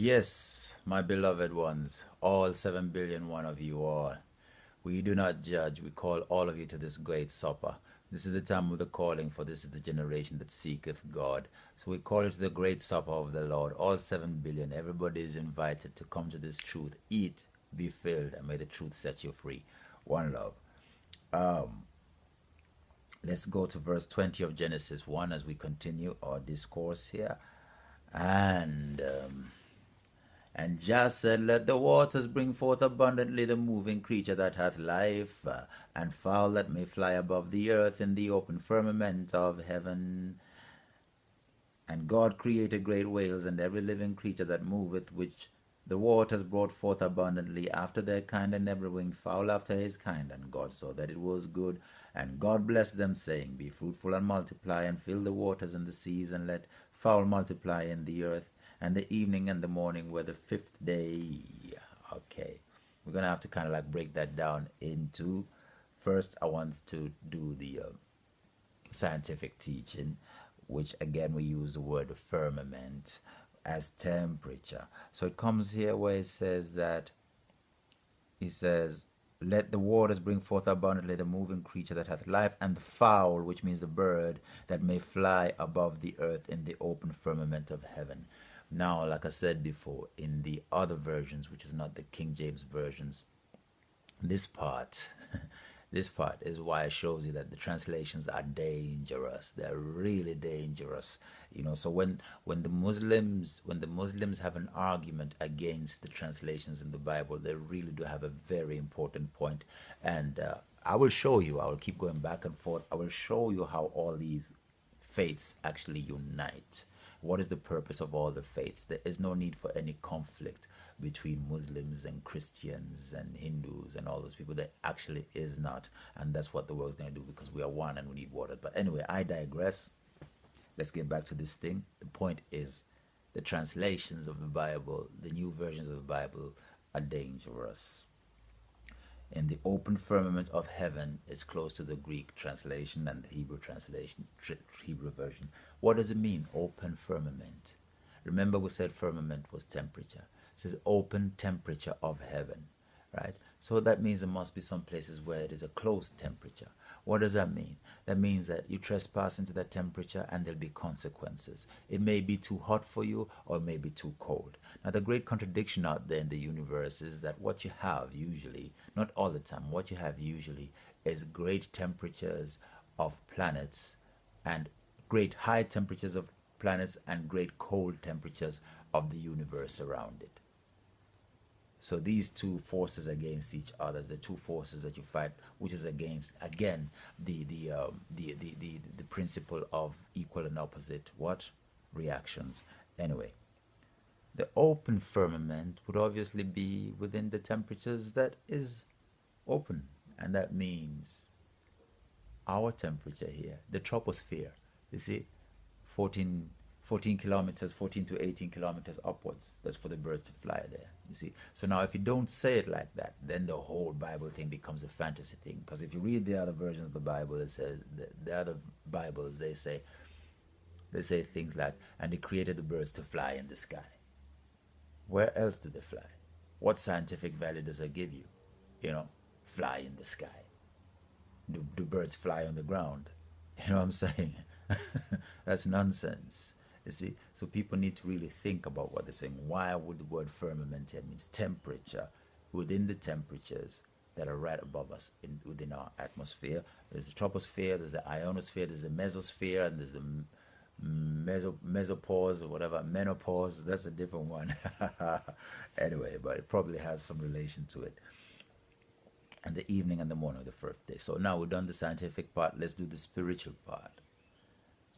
Yes, my beloved ones, all 7 billion of you all. We do not judge, we call all of you to this great supper. This is the time of the calling, for this is the generation that seeketh God. So we call it the great supper of the Lord. All 7 billion, everybody is invited to come to this truth. Eat, be filled, and may the truth set you free. One love. Let's go to verse 20 of Genesis 1 as we continue our discourse here. And Jah said, let the waters bring forth abundantly the moving creature that hath life, and fowl that may fly above the earth in the open firmament of heaven. And God created great whales and every living creature that moveth, which the waters brought forth abundantly after their kind, and every winged fowl after his kind. And God saw that it was good. And God blessed them, saying, be fruitful and multiply, and fill the waters and the seas, and let fowl multiply in the earth. And the evening and the morning were the fifth day. Okay. We're going to have to kind of like break that down into. First, I want to do the scientific teaching, which again we use the word firmament as temperature. So it comes here where it says that he says, let the waters bring forth abundantly the moving creature that hath life, and the fowl, which means the bird, that may fly above the earth in the open firmament of heaven. Now, like I said before, in the other versions, which is not the King James versions, this part this part is why it shows you that the translations are dangerous. They're really dangerous. So when the Muslims have an argument against the translations in the Bible, they really do have a very important point. And I will show you, I will keep going back and forth, I will show you how all these faiths actually unite. What is the purpose of all the faiths? There is no need for any conflict between Muslims and Christians and Hindus and all those people. There actually is not. And that's what the world's going to do, because we are one and we need water. But anyway, I digress. Let's get back to this thing. The point is, the translations of the Bible, the new versions of the Bible, are dangerous. In the open firmament of heaven is close to the Greek translation and the Hebrew translation, Hebrew version. What does it mean, open firmament? Remember we said firmament was temperature. It says open temperature of heaven, right? So that means there must be some places where it is a closed temperature. What does that mean? That means that you trespass into that temperature and there'll be consequences. It may be too hot for you, or it may be too cold. Now, the great contradiction out there in the universe is that what you have usually, not all the time, what you have usually is great temperatures of planets, and great high temperatures of planets, and great cold temperatures of the universe around it. So these two forces against each other, the two forces that you fight, which is against, again, the principle of equal and opposite what reactions. Anyway, the open firmament would obviously be within the temperatures that is open, and that means our temperature here, the troposphere. You see, 14, 14 kilometers, 14 to 18 kilometers upwards. That's for the birds to fly there. You see. So now, if you don't say it like that, then the whole Bible thing becomes a fantasy thing. Because if you read the other versions of the Bible, it says the other Bibles they say things like, "And He created the birds to fly in the sky." Where else do they fly? What scientific value does it give you? Fly in the sky. Do birds fly on the ground? You know what I'm saying? That's nonsense. You see, so people need to really think about what they're saying. Why would the word firmament here means temperature, within the temperatures that are right above us within our atmosphere? There's the troposphere, there's the ionosphere, there's the mesosphere, and there's the mesopause or whatever, menopause. That's a different one. Anyway, but it probably has some relation to it. And the evening and the morning of the first day. So now we've done the scientific part. Let's do the spiritual part.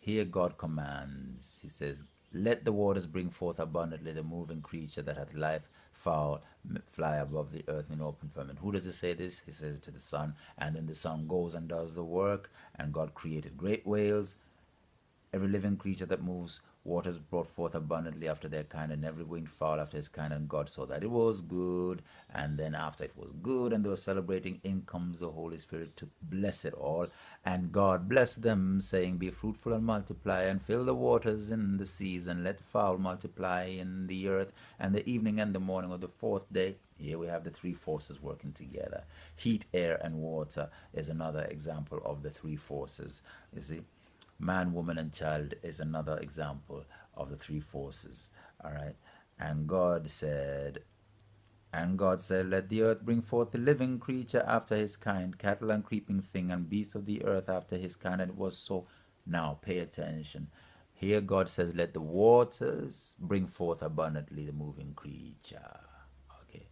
Here God commands, he says, let the waters bring forth abundantly the moving creature that hath life, fowl, fly above the earth in open firmament. Who does he say this? He says it to the sun, and then the sun goes and does the work, and God created great whales, every living creature that moves, Waters brought forth abundantly after their kind, and every winged fowl after his kind. And God saw that it was good. And then after it was good, and they were celebrating, in comes the Holy Spirit to bless it all. And God blessed them, saying, be fruitful and multiply, and fill the waters in the seas, and let the fowl multiply in the earth. And the evening and the morning of the fourth day, here we have the three forces working together. Heat, air, and water is another example of the three forces. You see, man, woman, and child is another example of the three forces. All right. And God said, let the earth bring forth a living creature after his kind, cattle and creeping thing, and beasts of the earth after his kind. And it was so. Now, pay attention. Here God says, let the waters bring forth abundantly the moving creature. Okay.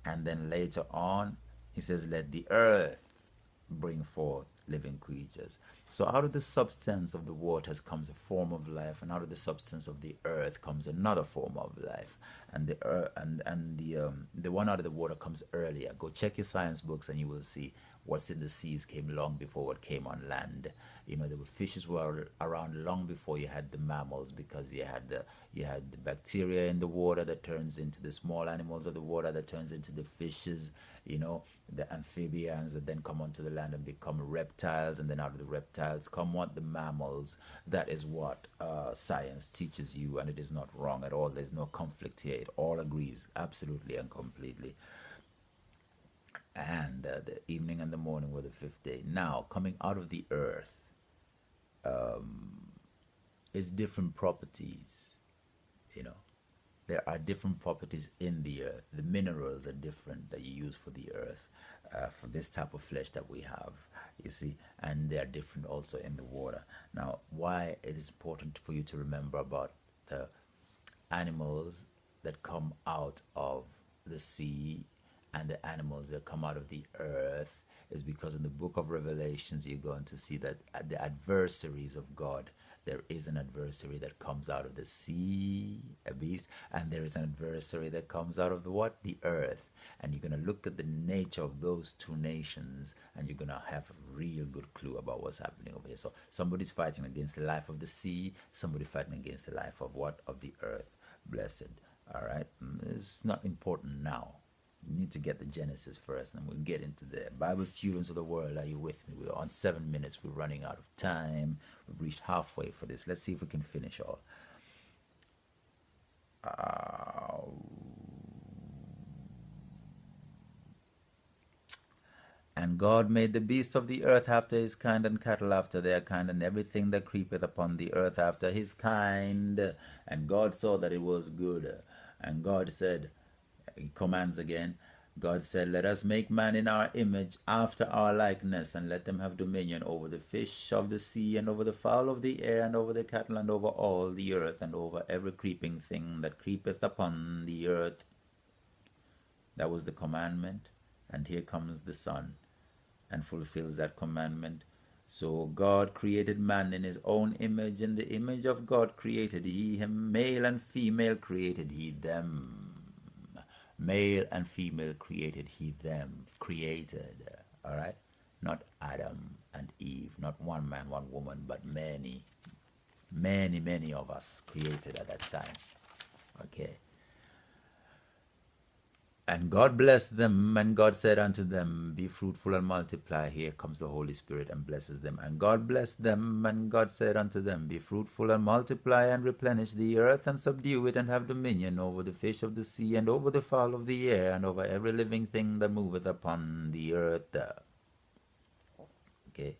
And then later on, he says, let the earth bring forth living creatures. So out of the substance of the waters comes a form of life, and out of the substance of the earth comes another form of life. And the the one out of the water comes earlier. Go check your science books, and you will see what's in the seas came long before what came on land. You know, the fishes were around long before you had the mammals, because you had the bacteria in the water that turns into the small animals of the water that turns into the fishes. You know, the amphibians that then come onto the land and become reptiles, and then out of the reptiles come what? The mammals. That is what science teaches you, and it is not wrong at all. There's no conflict here. It all agrees absolutely and completely. And the evening and the morning were the fifth day. Now, coming out of the earth is different properties. You know, there are different properties in the earth. The minerals are different that you use for the earth, for this type of flesh that we have, you see, and they are different also in the water. Now, why it is important for you to remember about the animals that come out of the sea and the animals that come out of the earth is because in the book of Revelations you're going to see that the adversaries of God, there is an adversary that comes out of the sea, a beast, and there is an adversary that comes out of the what? The earth. And you're going to look at the nature of those two nations, and you're going to have a real good clue about what's happening over here. So somebody's fighting against the life of the sea, somebody fighting against the life of what? Of the earth. Blessed. All right. It's not important now. You need to get the Genesis first, and we'll get into the Bible students of the world. Are you with me? We're on 7 minutes. We're running out of time. We've reached halfway for this. Let's see if we can finish all. And God made the beasts of the earth after his kind, and cattle after their kind, and everything that creepeth upon the earth after his kind. And God saw that it was good. And God said, he commands again, God said, let us make man in our image, after our likeness, and let them have dominion over the fish of the sea, and over the fowl of the air, and over the cattle, and over all the earth, and over every creeping thing that creepeth upon the earth. That was the commandment. And here comes the Son and fulfills that commandment. So God created man in his own image. In the image of God created he him, male and female created he them. Male and female created he them. Created. All right? Not Adam and Eve, not one man, one woman, but many. Many of us created at that time. Okay. And God blessed them, and God said unto them, be fruitful and multiply. Here comes the Holy Spirit and blesses them. And God blessed them, and God said unto them, be fruitful and multiply, and replenish the earth, and subdue it, and have dominion over the fish of the sea, and over the fowl of the air, and over every living thing that moveth upon the earth. Okay.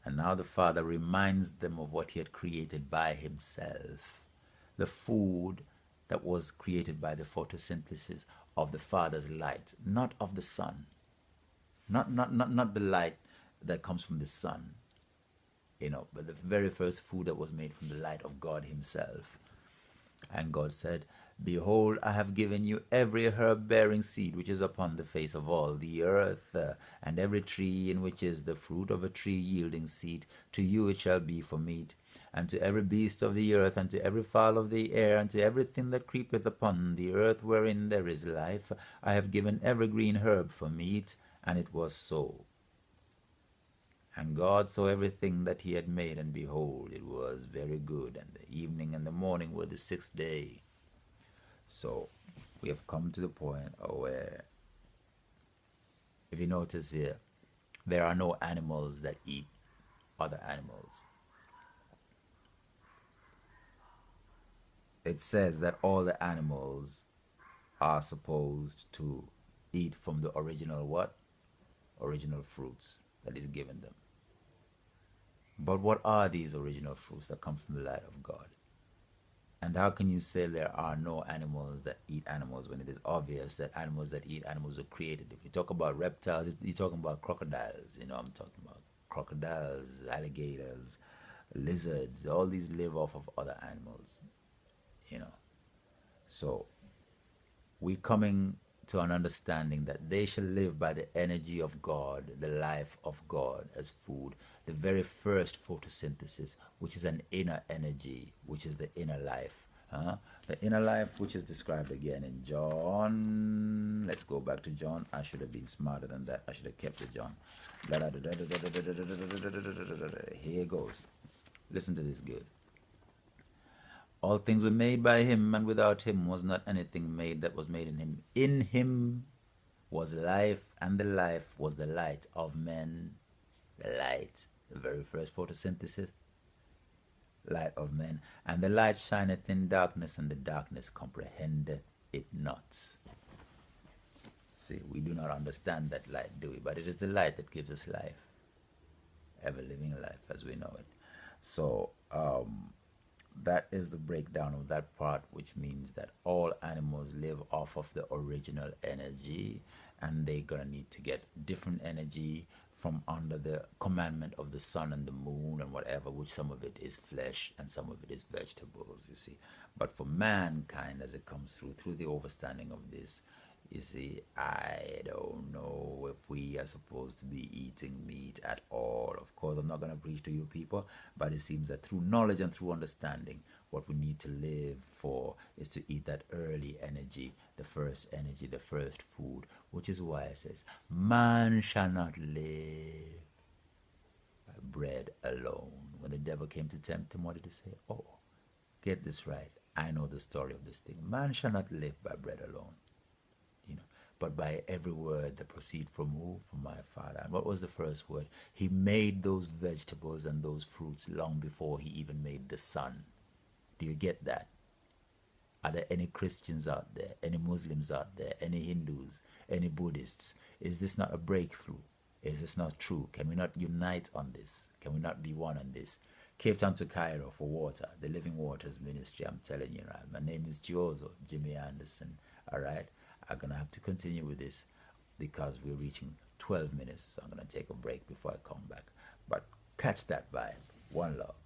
And now the Father reminds them of what he had created by himself. The food that was created by the photosynthesis of the Father's light, not of the sun. Not the light that comes from the sun, but the very first food that was made from the light of God himself. And God said, behold, I have given you every herb bearing seed which is upon the face of all the earth, and every tree in which is the fruit of a tree yielding seed, to you it shall be for meat. And to every beast of the earth, and to every fowl of the air, and to everything that creepeth upon the earth wherein there is life, I have given every green herb for meat. And it was so. And God saw everything that he had made, and behold, it was very good. And the evening and the morning were the sixth day. So we have come to the point where, if you notice here, there are no animals that eat other animals. It says that all the animals are supposed to eat from the original what? Original fruits that is given them. But what are these original fruits that come from the light of God? And how can you say there are no animals that eat animals when it is obvious that animals that eat animals were created? If you talk about reptiles, you're talking about crocodiles. I'm talking about crocodiles, alligators, lizards. All these live off of other animals. You know, so we coming to an understanding that they shall live by the energy of God, the life of God as food, the very first photosynthesis, which is an inner energy, which is the inner life. The inner life, which is described again in John. Let's go back to John. I should have been smarter than that. I should have kept it, John. Here goes. Listen to this good. All things were made by him, and without him was not anything made that was made in him. In him was life, and the life was the light of men. The light, the very first photosynthesis, light of men. And the light shineth in darkness, and the darkness comprehendeth it not. See, we do not understand that light, do we? But it is the light that gives us life, ever living life as we know it. So, that is the breakdown of that part, which means that all animals live off of the original energy, and they're gonna need to get different energy from under the commandment of the sun and the moon and whatever, which some of it is flesh and some of it is vegetables, you see. But for mankind, as it comes through the overstanding of this, you see, I don't know if we are supposed to be eating meat at all. Of course, I'm not going to preach to you people, but it seems that through knowledge and through understanding, what we need to live for is to eat that early energy, the first food, which is why it says, man shall not live by bread alone. When the devil came to tempt him, what did he say? Oh, get this right. I know the story of this thing. Man shall not live by bread alone, but by every word that proceed from who? From my Father. And what was the first word? He made those vegetables and those fruits long before he even made the sun. Do you get that? Are there any Christians out there, any Muslims out there, any Hindus, any Buddhists? Is this not a breakthrough? Is this not true? Can we not unite on this? Can we not be one on this? Cape Town to Cairo for water, the Living Waters Ministry, I'm telling you, right? My name is Giozo, Jimmy Anderson, all right? I'm going to have to continue with this because we're reaching 12 minutes, so I'm going to take a break before I come back. But catch that vibe. One love.